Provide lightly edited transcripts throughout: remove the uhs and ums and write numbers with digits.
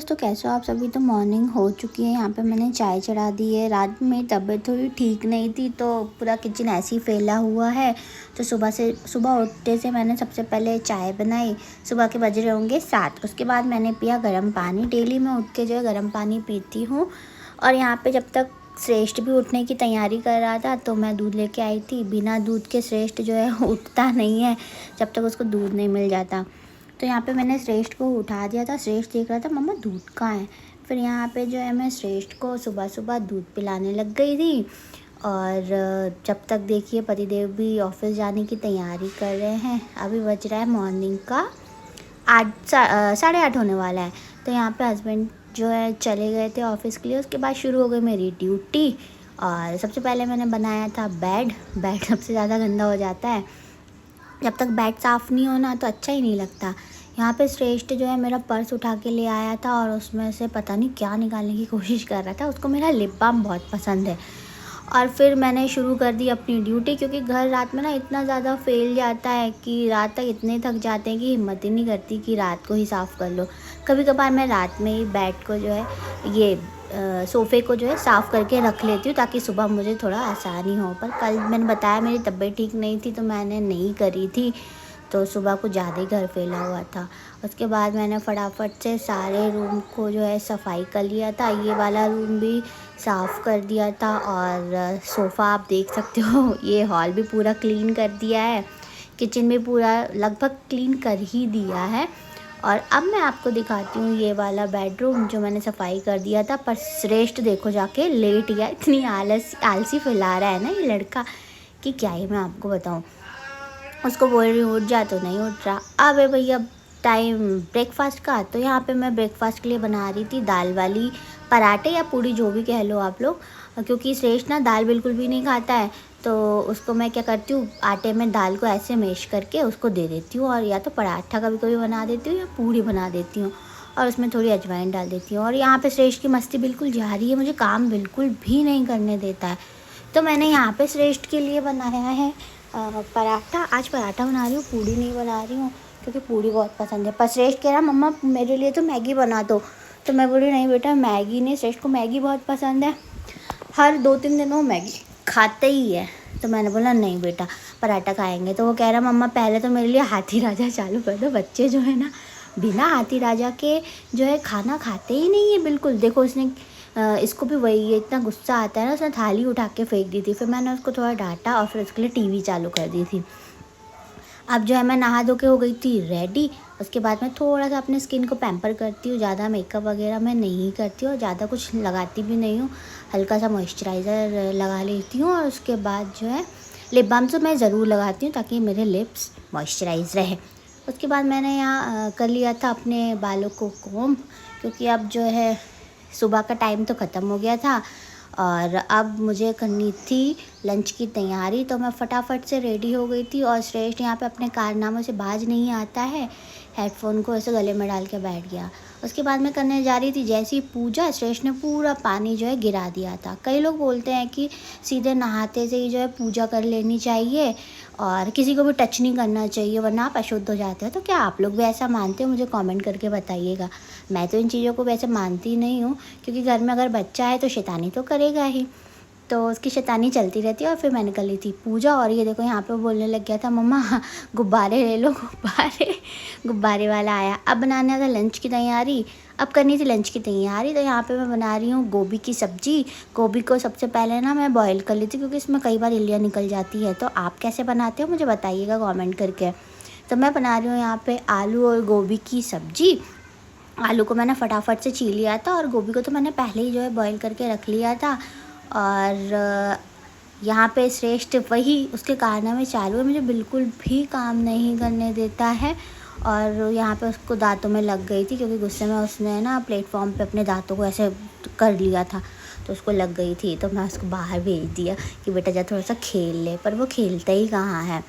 दोस्तों, कैसे हो आप सभी। तो मॉर्निंग हो चुकी है। यहाँ पे मैंने चाय चढ़ा दी है। रात में तबीयत थोड़ी ठीक नहीं थी तो पूरा किचन ऐसे ही फैला हुआ है। तो सुबह उठते से मैंने सबसे पहले चाय बनाई। सुबह के बज रहे होंगे 7। उसके बाद मैंने पिया गर्म पानी। डेली मैं उठ के जो है गर्म पानी पीती हूँ। और यहाँ पर जब तक श्रेष्ठ भी उठने की तैयारी कर रहा था तो मैं दूध लेके आई थी। बिना दूध के श्रेष्ठ जो है उठता नहीं है जब तक उसको दूध नहीं मिल जाता। तो यहाँ पे मैंने श्रेष्ठ को उठा दिया था। श्रेष्ठ देख रहा था मम्मा दूध कहाँ है। फिर यहाँ पे जो है मैं श्रेष्ठ को सुबह सुबह दूध पिलाने लग गई थी। और जब तक देखिए पतिदेव भी ऑफिस जाने की तैयारी कर रहे हैं। अभी बज रहा है मॉर्निंग का 8 साढ़े 8 होने वाला है। तो यहाँ पे हस्बैंड जो है चले गए थे ऑफिस के लिए। उसके बाद शुरू हो गई मेरी ड्यूटी। और सबसे पहले मैंने बनाया था बेड सबसे ज़्यादा गंदा हो जाता है। जब तक बेड साफ़ नहीं होना तो अच्छा ही नहीं लगता। यहाँ पे श्रेष्ठ जो है मेरा पर्स उठा के ले आया था और उसमें से पता नहीं क्या निकालने की कोशिश कर रहा था। उसको मेरा लिप बाम बहुत पसंद है। और फिर मैंने शुरू कर दी अपनी ड्यूटी, क्योंकि घर रात में ना इतना ज़्यादा फैल जाता है कि रात तक इतने थक जाते हैं कि हिम्मत ही नहीं करती कि रात को ही साफ़ कर लो। कभी कभार मैं रात में ही बेड को जो है ये सोफ़े को जो है साफ़ करके रख लेती हूँ ताकि सुबह मुझे थोड़ा आसानी हो। पर कल मैंने बताया मेरी तबीयत ठीक नहीं थी तो मैंने नहीं करी थी। तो सुबह कुछ ज़्यादा ही घर फैला हुआ था। उसके बाद मैंने फटाफट से सारे रूम को जो है सफाई कर लिया था। ये वाला रूम भी साफ़ कर दिया था। और सोफ़ा आप देख सकते हो ये हॉल भी पूरा क्लीन कर दिया है। किचन भी पूरा लगभग क्लीन कर ही दिया है। और अब मैं आपको दिखाती हूँ ये वाला बेडरूम जो मैंने सफाई कर दिया था। पर श्रेष्ठ देखो जाके लेट गया। इतनी आलसी फैला रहा है ना ये लड़का कि क्या ही मैं आपको बताऊँ। उसको बोल रही हूँ उठ जा तो नहीं उठ रहा। अब है भैया टाइम ब्रेकफास्ट का। तो यहाँ पे मैं ब्रेकफास्ट के लिए बना रही थी दाल वाली पराठे या पूड़ी, जो भी कह लो आप लोग। क्योंकि श्रेष्ठ ना दाल बिल्कुल भी नहीं खाता है तो उसको मैं क्या करती हूँ, आटे में दाल को ऐसे मैश करके उसको दे देती हूँ। और या तो पराठा कभी कभी बना देती हूँ या पूड़ी बना देती हूँ और उसमें थोड़ी अजवाइन डाल देती हूँ। और यहाँ पे श्रेष्ठ की मस्ती बिल्कुल जारी है, मुझे काम बिल्कुल भी नहीं करने देता है। तो मैंने यहाँ पे श्रेष्ठ के लिए बनाया है पराठा। आज पराठा बना रही हूँ, पूड़ी नहीं बना रही हूँ क्योंकि पूड़ी बहुत पसंद है। पर श्रेष्ठ कह रहा मम्मा मेरे लिए तो मैगी बना दो। तो मैं बोली नहीं बेटा, मैगी नहीं, श्रेष्ठ को मैगी बहुत पसंद है। हर 2-3 दिन वो मैगी खाते ही है। तो मैंने बोला नहीं बेटा पराठा खाएंगे। तो वो कह रहा मम्मा पहले तो मेरे लिए हाथी राजा चालू कर दो। बच्चे जो है ना बिना हाथी राजा के जो है खाना खाते ही नहीं है बिल्कुल। देखो उसने इसको भी वही है, इतना गुस्सा आता है ना, उसने थाली उठा के फेंक दी थी। फिर मैंने उसको थोड़ा डांटा और फिर उसके लिए टीवी चालू कर दी थी। अब जो है मैं नहा धो के हो गई थी रेडी। उसके बाद मैं थोड़ा सा अपने स्किन को पैम्पर करती हूँ। ज़्यादा मेकअप वगैरह मैं नहीं करती हूँ और ज़्यादा कुछ लगाती भी नहीं हूँ। हल्का सा मॉइस्चराइज़र लगा लेती हूँ और उसके बाद जो है लिप बाम तो मैं ज़रूर लगाती हूँ ताकि मेरे लिप्स मॉइस्चराइज रहे। उसके बाद मैंने यहाँ कर लिया था अपने बालों को कोम्ब, क्योंकि अब जो है सुबह का टाइम तो ख़त्म हो गया था और अब मुझे करनी थी लंच की तैयारी। तो मैं फटाफट से रेडी हो गई थी। और श्रेष्ठ यहाँ पे अपने कारनामों से बाज नहीं आता है, हेडफोन को ऐसे गले में डाल के बैठ गया। उसके बाद मैं करने जा रही थी जैसी पूजा, श्रेष्ठ ने पूरा पानी जो है गिरा दिया था। कई लोग बोलते हैं कि सीधे नहाते से ही जो है पूजा कर लेनी चाहिए और किसी को भी टच नहीं करना चाहिए वरना आप अशुद्ध हो जाते हो। तो क्या आप लोग भी ऐसा मानते हो? मुझे कमेंट करके बताइएगा। मैं तो इन चीज़ों को वैसे मानती नहीं हूँ, क्योंकि घर में अगर बच्चा है तो शैतानी तो करेगा ही, तो उसकी शैतानी चलती रहती है। और फिर मैंने कर ली थी पूजा। और ये देखो यहाँ पे बोलने लग गया था मम्मा गुब्बारे ले लो, गुब्बारे वाला आया। अब बनाना था लंच की तैयारी। अब करनी थी लंच की तैयारी। तो यहाँ पे मैं बना रही हूँ गोभी की सब्ज़ी। गोभी को सबसे पहले ना मैं बॉईल कर ली थी क्योंकि इसमें कई बार इल्लियाँ निकल जाती है। तो आप कैसे बनाते हो मुझे बताइएगा कमेंट करके। तो मैं बना रही हूँ यहाँ पे आलू और गोभी की सब्ज़ी। आलू को मैंने फटाफट से छील लिया था और गोभी को तो मैंने पहले ही जो है बॉईल करके रख लिया था। और यहाँ पे श्रेष्ठ वही उसके कारनामे चालू है, मुझे बिल्कुल भी काम नहीं करने देता है। और यहाँ पे उसको दांतों में लग गई थी क्योंकि गुस्से में उसने ना प्लेटफॉर्म पे अपने दांतों को ऐसे कर लिया था तो उसको लग गई थी। तो मैं उसको बाहर भेज दिया कि बेटा जा थोड़ा सा खेल ले, पर वो खेलता ही कहाँ है।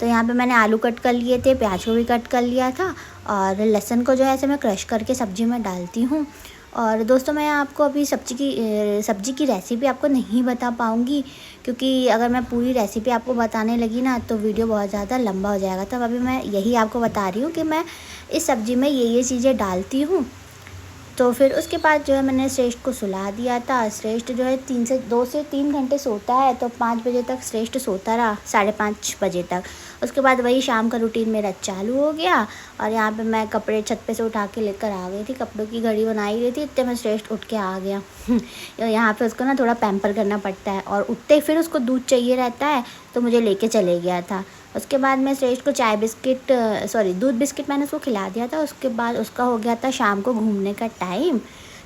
तो यहाँ पे मैंने आलू कट कर लिए थे, प्याज को भी कट कर लिया था और लहसुन को जो है ऐसे मैं क्रश करके सब्ज़ी में डालती हूँ। और दोस्तों मैं आपको अभी सब्ज़ी की रेसिपी आपको नहीं बता पाऊँगी, क्योंकि अगर मैं पूरी रेसिपी आपको बताने लगी ना तो वीडियो बहुत ज़्यादा लंबा हो जाएगा। तो अभी मैं यही आपको बता रही हूँ कि मैं इस सब्ज़ी में ये चीज़ें डालती हूँ। तो फिर उसके बाद जो है मैंने श्रेष्ठ को सुला दिया था। श्रेष्ठ जो है 2 से 3 घंटे सोता है, तो 5 बजे तक श्रेष्ठ सोता रहा, 5:30 बजे तक। उसके बाद वही शाम का रूटीन मेरा चालू हो गया और यहाँ पे मैं कपड़े छत पे से उठा के लेकर आ गई थी, कपड़ों की घड़ी बना ही रही थी, इतने में श्रेष्ठ उठ के आ गया। यहाँ पे उसको ना थोड़ा पैम्पर करना पड़ता है और उठते ही फिर उसको दूध चाहिए रहता है, तो मुझे लेके चले गया था। उसके बाद मैं श्रेष्ठ को दूध बिस्किट मैंने उसको खिला दिया था। उसके बाद उसका हो गया था शाम को घूमने का टाइम,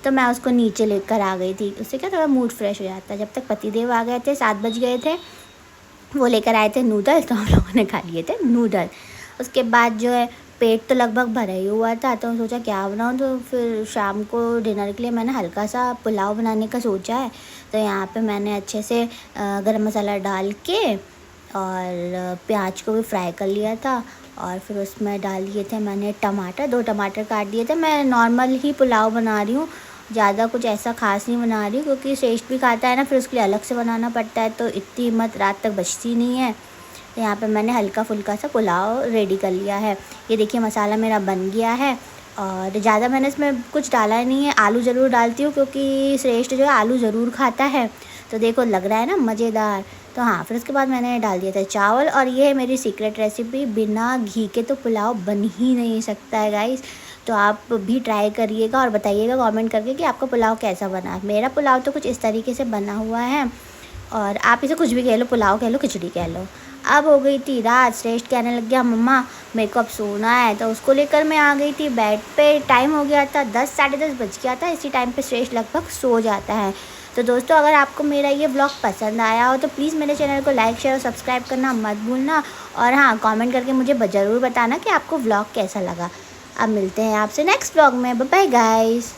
तो मैं उसको नीचे लेकर आ गई थी। उससे क्या थोड़ा मूड फ्रेश हो जाता है। जब तक पतिदेव आ गए थे, 7 बज गए थे, वो लेकर आए थे नूडल, तो हम लोगों ने खा लिए थे नूडल। उसके बाद जो है पेट तो लगभग भरा ही हुआ था, तो सोचा क्या बनाऊँ, तो फिर शाम को डिनर के लिए मैंने हल्का सा पुलाव बनाने का सोचा है। तो यहाँ पे मैंने अच्छे से गरम मसाला डाल के और प्याज को भी फ्राई कर लिया था और फिर उसमें डाल दिए थे मैंने टमाटर, 2 टमाटर काट दिए थे। मैं नॉर्मल ही पुलाव बना रही हूँ, ज़्यादा कुछ ऐसा ख़ास नहीं बना रही हूँ, क्योंकि श्रेष्ठ भी खाता है ना, फिर उसके लिए अलग से बनाना पड़ता है, तो इतनी हिम्मत रात तक बचती नहीं है। तो यहाँ पे मैंने हल्का फुल्का सा पुलाव रेडी कर लिया है। ये देखिए मसाला मेरा बन गया है और ज़्यादा मैंने इसमें कुछ डाला नहीं है। आलू ज़रूर डालती हूँ क्योंकि श्रेष्ठ जो है आलू ज़रूर खाता है, तो देखो लग रहा है ना मज़ेदार। तो हाँ, फिर उसके बाद मैंने डाल दिया था चावल और ये है मेरी सीक्रेट रेसिपी। बिना घी के तो पुलाव बन ही नहीं सकता है गाइस। तो आप भी ट्राई करिएगा और बताइएगा कमेंट करके कि आपका पुलाव कैसा बना। मेरा पुलाव तो कुछ इस तरीके से बना हुआ है और आप इसे कुछ भी कह लो, पुलाव कह लो, खिचड़ी कह लो। अब हो गई थी रात, श्रेष्ठ कहने लग गया मम्मा मेरे को अब सोना है, तो उसको लेकर मैं आ गई थी बेड पे। टाइम हो गया था 10, 10:30 बज गया था। इसी टाइम पे श्रेष्ठ लगभग सो जाता है। तो दोस्तों, अगर आपको मेरा ये व्लॉग पसंद आया हो तो प्लीज़ मेरे चैनल को लाइक, शेयर और सब्सक्राइब करना मत भूलना। और हाँ, कमेंट करके मुझे ज़रूर बताना कि आपको व्लॉग कैसा लगा। अब मिलते हैं आपसे नेक्स्ट व्लॉग में। Bye bye guys.